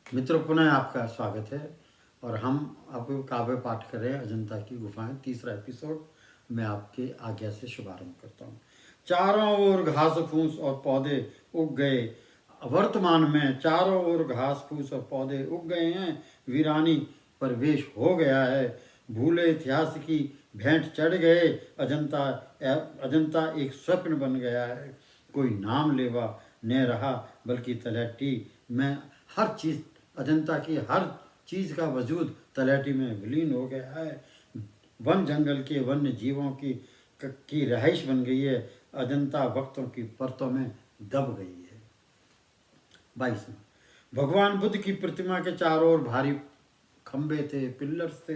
मित्रों, पुनः आपका स्वागत है। और हम आपको काव्य पाठ कर रहे हैं अजंता की गुफाएं, तीसरा एपिसोड। मैं आपके आज्ञा से शुभारंभ करता हूँ। चारों ओर घास फूस और पौधे उग गए। वर्तमान में चारों ओर घास फूस और पौधे उग गए हैं। वीरानी प्रवेश हो गया है। भूले इतिहास की भेंट चढ़ गए। अजंता अजंता एक स्वप्न बन गया है। कोई नाम लेवा न रहा, बल्कि तलहटी में हर चीज़, अजंता की हर चीज़ का वजूद तलहटी में विलीन हो गया है। वन जंगल के वन्य जीवों की रहाइश बन गई है। अजंता वक्तों की परतों में दब गई है। 22वां, भगवान बुद्ध की प्रतिमा के चारों ओर भारी खंबे थे, पिल्लर्स थे।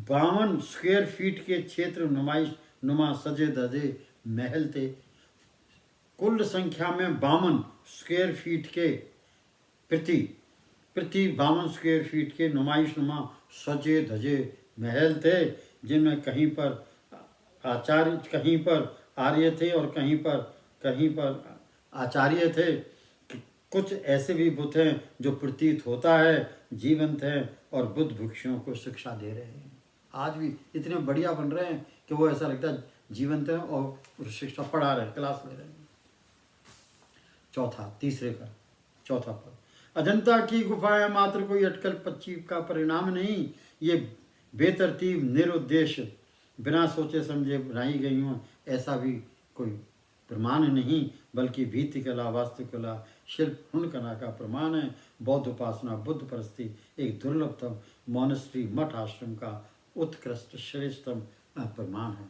52 स्क्वायर फीट के क्षेत्र नुमाइश नुमा सजे धजे महल थे। कुल संख्या में 52 स्क्वायर फीट के प्रति 52 स्क्वायर फीट के नुमाइशनुमा सजे धजे महल थे, जिनमें कहीं पर आचार्य, कहीं पर आर्य थे और कहीं पर आचार्य थे। कुछ ऐसे भी बुद्ध हैं जो प्रतीत होता है जीवंत हैं और बुद्ध भिक्षुओं को शिक्षा दे रहे हैं। आज भी इतने बढ़िया बन रहे हैं कि वो ऐसा लगता है जीवंत हैं और शिक्षा पढ़ा रहे हैं, क्लास ले रहे हैं। चौथा पद, अजंता की गुफाएं मात्र कोई अटकल पच्ची का परिणाम नहीं। ये बेतरतीब निरुद्देश्य बिना सोचे समझे बनाई गई हों ऐसा भी कोई प्रमाण नहीं, बल्कि भीति कला, वास्तुकला, शिल्प, हुनकला का प्रमाण है। बौद्ध उपासना, बुद्ध परस्ती एक दुर्लभतम मोनेस्ट्री, मठ आश्रम का उत्कृष्ट श्रेष्ठतम प्रमाण है।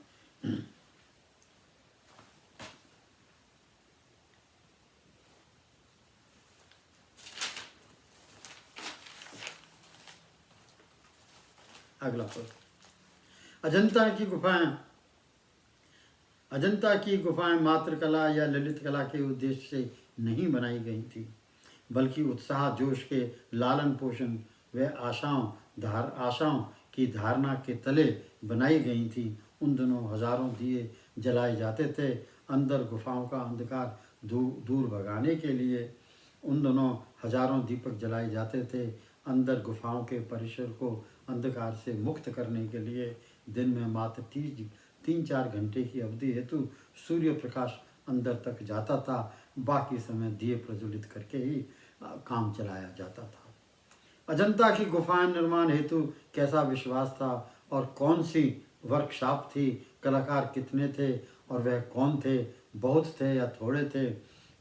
अगला पद, अजंता की गुफाएं मात्र कला या ललित कला के उद्देश्य से नहीं बनाई गई थी, बल्कि उत्साह, जोश के लालन पोषण व आशाओं की धारणा के तले बनाई गई थी। उन दिनों हजारों दिए जलाए जाते थे अंदर गुफाओं का अंधकार दूर भगाने के लिए। उन दिनों हजारों दीपक जलाए जाते थे अंदर गुफाओं के परिसर को अंधकार से मुक्त करने के लिए। दिन में मात्र 3-4 घंटे की अवधि हेतु सूर्य प्रकाश अंदर तक जाता था। बाकी समय दिए प्रज्वलित करके ही काम चलाया जाता था। अजंता की गुफाएं निर्माण हेतु कैसा विश्वास था और कौन सी वर्कशॉप थी, कलाकार कितने थे और वह कौन थे, बहुत थे या थोड़े थे,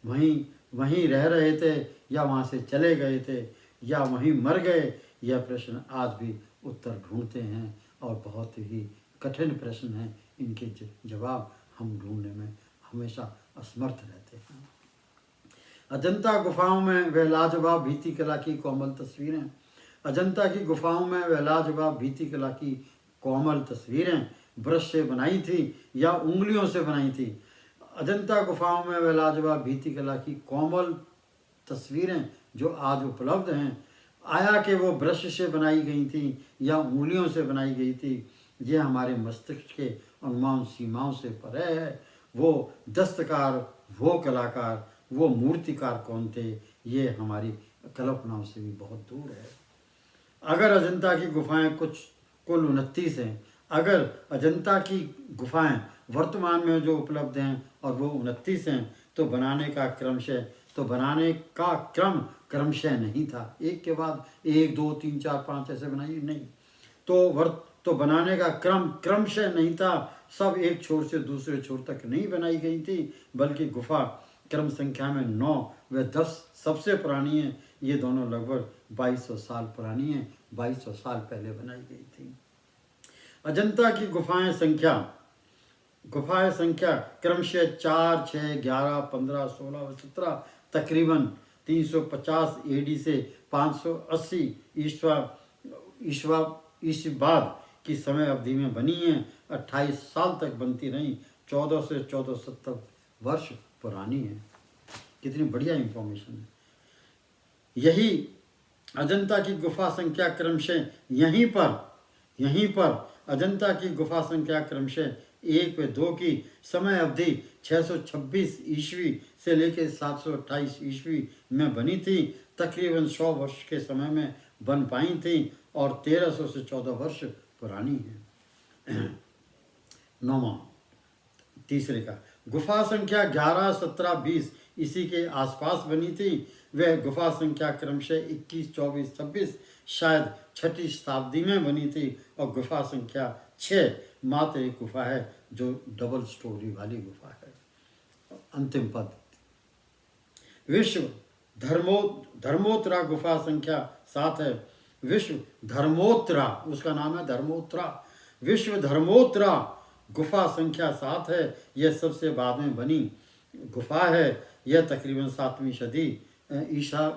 वहीं रह रहे थे या वहाँ से चले गए थे या वहीं मर गए, यह प्रश्न आज भी उत्तर ढूंढते हैं और बहुत ही कठिन प्रश्न हैं। इनके जवाब हम ढूंढने में हमेशा असमर्थ रहते हैं। अजंता गुफाओं में वह लाजवाब भीति कला की कोमल तस्वीरें, अजंता की गुफाओं में वह लाजवाब भीति कला की कोमल तस्वीरें ब्रश से बनाई थी या उंगलियों से बनाई थी। अजंता गुफाओं में वह लाजवाब भीति कला की कोमल तस्वीरें जो आज उपलब्ध हैं, आया कि वो ब्रश से बनाई गई थी या उंगलियों से बनाई गई थी, ये हमारे मस्तिष्क के अनुमान सीमाओं से परे है। वो दस्तकार, वो कलाकार, वो मूर्तिकार कौन थे, ये हमारी कल्पनाओं से भी बहुत दूर है। अगर अजंता की गुफाएं कुल 29 हैं, अगर अजंता की गुफाएं वर्तमान में जो उपलब्ध हैं और वो 29 हैं, तो बनाने का क्रम क्रमशः नहीं था, एक के बाद 1 2 3 4 5 ऐसे बनाइए नहीं, तो बनाने का क्रम क्रमशः नहीं था। सब एक छोर से दूसरे छोर तक नहीं बनाई गई थी, बल्कि गुफा क्रम संख्या में 9 व 10 सबसे पुरानी है। ये दोनों लगभग 2200 साल पुरानी हैं, 2200 साल पहले बनाई गई थी। अजंता की गुफाएं संख्या क्रमशः 4 6 11 15 16 व 17 तकरीबन 350 एडी से 580 ईस्वी बाद की समय अवधि में बनी हैं। 28 साल तक बनती रहीं, 14 से 1470 वर्ष पुरानी है। कितनी बढ़िया इंफॉर्मेशन है। यही अजंता की गुफा संख्या क्रमशः यहीं पर अजंता की गुफा संख्या क्रमशः 1 व 2 की समय अवधि 626 ईस्वी से लेकर 728 ईस्वी में बनी थी। तकरीबन 100 वर्ष के समय में बन पाई थी और 1300 से 14 वर्ष पुरानी है। 9वां तीसरे का गुफा संख्या 11, 17, 20 इसी के आसपास बनी थी। वह गुफा संख्या क्रमशः 21, 24, 26 शायद 6ठी शताब्दी में बनी थी और गुफा संख्या 6 मात्र एक गुफा है जो डबल स्टोरी वाली गुफा है। अंतिम पद विश्व धर्मोत्तरा गुफा संख्या 7 है। विश्व धर्मोत्तरा उसका नाम है धर्मोत्तरा। विश्व धर्मोत्तरा गुफा संख्या 7 है। यह सबसे बाद में बनी गुफा है। यह तकरीबन 7वीं सदी ईसा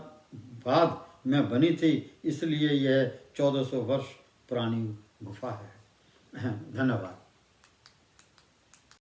बाद में बनी थी, इसलिए यह 1400 वर्ष पुरानी गुफा है। धन्यवाद।